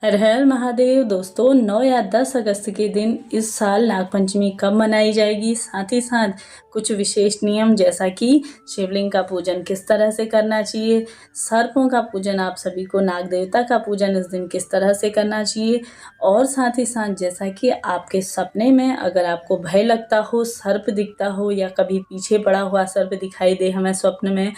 हर हर महादेव। दोस्तों 9 या 10 अगस्त के दिन इस साल नागपंचमी कब मनाई जाएगी, साथ ही साथ कुछ विशेष नियम जैसा कि शिवलिंग का पूजन किस तरह से करना चाहिए, सर्पों का पूजन आप सभी को, नाग देवता का पूजन इस दिन किस तरह से करना चाहिए, और साथ ही साथ जैसा कि आपके सपने में अगर आपको भय लगता हो, सर्प दिखता हो या कभी पीछे पड़ा हुआ सर्प दिखाई दे हमें स्वप्न में,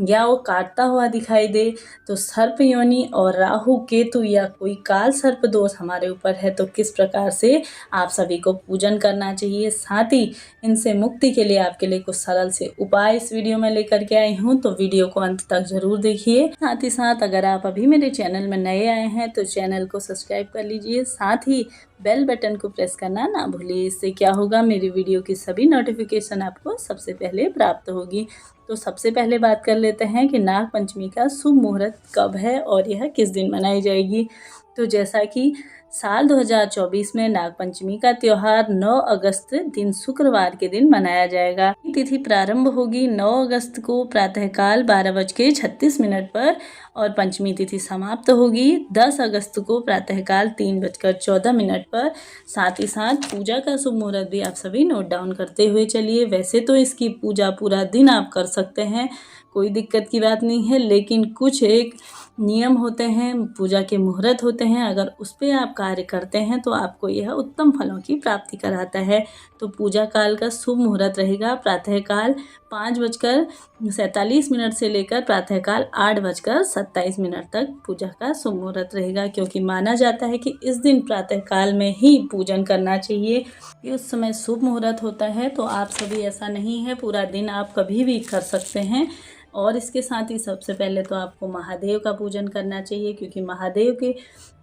या वो काटता हुआ दिखाई दे, तो सर्प योनि और राहु केतु या कोई काल सर्प दोष हमारे ऊपर है तो किस प्रकार से आप सभी को पूजन करना चाहिए। साथ ही इनसे मुक्ति के लिए आपके लिए कुछ सरल से उपाय इस वीडियो में लेकर के आई हूँ, तो वीडियो को अंत तक जरूर देखिए। साथ ही साथ अगर आप अभी मेरे चैनल में नए आए हैं तो चैनल को सब्सक्राइब कर लीजिए, साथ ही बेल बटन को प्रेस करना ना भूलिए। इससे क्या होगा, मेरी वीडियो की सभी नोटिफिकेशन आपको सबसे पहले प्राप्त होगी। तो सबसे पहले बात कर लेते हैं कि नाग पंचमी का शुभ मुहूर्त कब है और यह किस दिन मनाई जाएगी। तो जैसा कि साल 2024 में नाग पंचमी का त्यौहार 9 अगस्त दिन शुक्रवार के दिन मनाया जाएगा। तिथि प्रारंभ होगी 9 अगस्त को प्रातःकाल 12:36 पर और पंचमी तिथि समाप्त होगी 10 अगस्त को प्रातःकाल 3:14 पर। साथ ही साथ पूजा का शुभ मुहूर्त भी आप सभी नोट डाउन करते हुए चलिए। वैसे तो इसकी पूजा पूरा दिन आप कर सकते हैं, कोई दिक्कत की बात नहीं है, लेकिन कुछ एक नियम होते हैं, पूजा के मुहूर्त होते हैं, अगर उस पर आप कार्य करते हैं तो आपको यह उत्तम फलों की प्राप्ति कराता है। तो पूजा काल का शुभ मुहूर्त रहेगा प्रातःकाल 5:47 से लेकर प्रातःकाल 8:27 तक पूजा का शुभ मुहूर्त रहेगा, क्योंकि माना जाता है कि इस दिन प्रातःकाल में ही पूजन करना चाहिए। उस समय शुभ मुहूर्त होता है, तो आप सभी ऐसा नहीं है, पूरा दिन आप कभी भी कर सकते हैं। और इसके साथ ही सबसे पहले तो आपको महादेव का पूजन करना चाहिए, क्योंकि महादेव के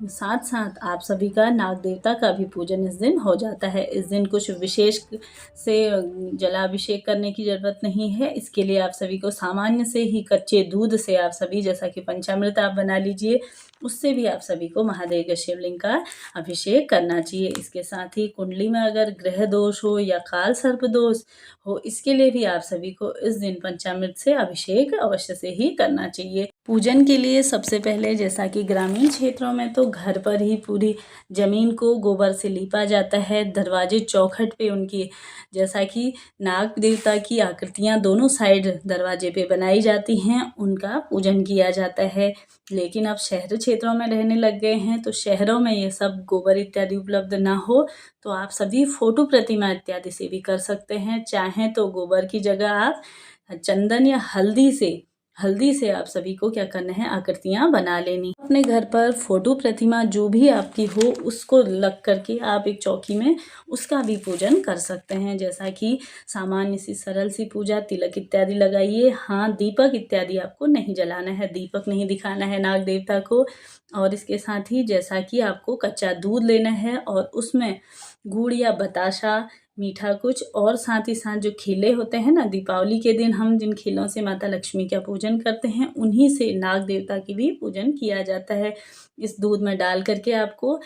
साथ साथ आप सभी का नाग देवता का भी पूजन इस दिन हो जाता है। इस दिन कुछ विशेष से जलाभिषेक करने की ज़रूरत नहीं है। इसके लिए आप सभी को सामान्य से ही कच्चे दूध से आप सभी, जैसा कि पंचामृत आप बना लीजिए, उससे भी आप सभी को महादेव के शिवलिंग का अभिषेक करना चाहिए। इसके साथ ही कुंडली में अगर ग्रह दोष हो या काल सर्प दोष हो, इसके लिए भी आप सभी को इस दिन पंचामृत से अभिषेक अवश्य से ही करना चाहिए। पूजन के लिए सबसे पहले जैसा कि ग्रामीण क्षेत्रों में तो घर पर ही पूरी जमीन को गोबर से लीपा जाता है। दरवाजे चौखट पे उनकी, जैसा कि नाग देवता की आकृतियां दोनों साइड दरवाजे पे बनाई जाती हैं, उनका पूजन किया जाता है। लेकिन अब शहर क्षेत्रों में रहने लग गए हैं, तो शहरों में ये सब गोबर इत्यादि उपलब्ध ना हो तो आप सभी फोटो प्रतिमा इत्यादि से भी कर सकते हैं। चाहें तो गोबर की जगह आप चंदन या हल्दी से आप सभी को क्या करना है, आकृतियां बना लेनी। अपने घर पर फोटो प्रतिमा जो भी आपकी हो उसको लग करके आप एक चौकी में उसका भी पूजन कर सकते हैं। जैसा कि सामान्य सी सरल सी पूजा, तिलक इत्यादि लगाइए। हाँ, दीपक इत्यादि आपको नहीं जलाना है, दीपक नहीं दिखाना है नाग देवता को। और इसके साथ ही जैसा कि आपको कच्चा दूध लेना है और उसमें गुड़ या बताशा, मीठा कुछ, और साथ ही साथ जो खीले होते हैं ना, दीपावली के दिन हम जिन खीलों से माता लक्ष्मी का पूजन करते हैं, उन्हीं से नाग देवता की भी पूजन किया जाता है। इस दूध में डाल करके आपको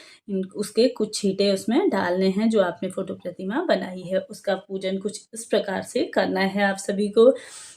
उसके कुछ छींटे उसमें डालने हैं जो आपने फोटो प्रतिमा बनाई है, उसका पूजन कुछ इस प्रकार से करना है आप सभी को।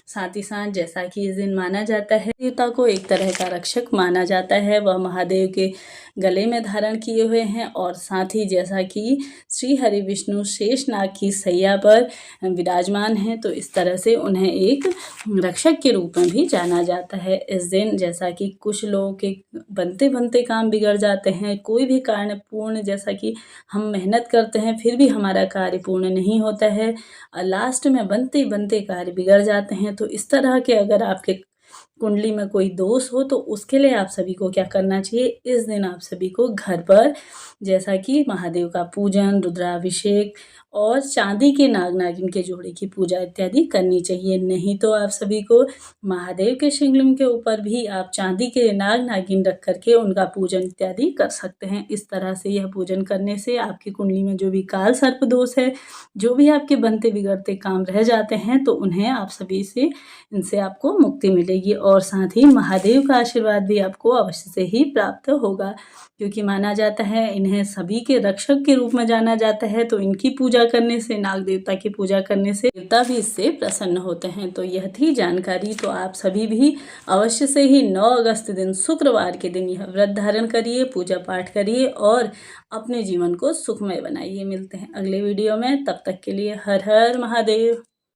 साथ ही साथ जैसा कि इस दिन माना जाता है, देवता को एक तरह का रक्षक माना जाता है, वह महादेव के गले में धारण किए हुए हैं। और साथ ही जैसा कि श्री हरि विष्णु शेषनाग की सैया पर विराजमान हैं, तो इस तरह से उन्हें एक रक्षक के रूप में भी जाना जाता है। इस दिन जैसा कि कुछ लोगों के बनते बनते काम बिगड़ जाते हैं, कोई भी कार्य पूर्ण, जैसा कि हम मेहनत करते हैं फिर भी हमारा कार्य पूर्ण नहीं होता है, लास्ट में बनते बनते कार्य बिगड़ जाते हैं। तो इस तरह के अगर आपके कुंडली में कोई दोष हो तो उसके लिए आप सभी को क्या करना चाहिए, इस दिन आप सभी को घर पर जैसा कि महादेव का पूजन, रुद्राभिषेक और चांदी के नाग नागिन के जोड़े की पूजा इत्यादि करनी चाहिए। नहीं तो आप सभी को महादेव के शिवलिंग के ऊपर भी आप चांदी के नाग नागिन रख करके उनका पूजन इत्यादि कर सकते हैं। इस तरह से यह पूजन करने से आपकी कुंडली में जो भी काल सर्प दोष है, जो भी आपके बनते बिगड़ते काम रह जाते हैं, तो उन्हें आप सभी से, इनसे आपको मुक्ति मिलेगी। और साथ ही महादेव का आशीर्वाद भी आपको अवश्य से ही प्राप्त होगा, क्योंकि माना जाता है इन्हें सभी के रक्षक के रूप में जाना जाता है। तो इनकी पूजा करने से, नाग देवता की पूजा करने से देवता भी इससे प्रसन्न होते हैं। तो यह थी जानकारी। तो आप सभी भी अवश्य से ही 9 अगस्त दिन, शुक्रवार के दिन, यह व्रत धारण करिए, पूजा पाठ करिए और अपने जीवन को सुखमय बनाइए। मिलते हैं अगले वीडियो में, तब तक के लिए हर हर महादेव।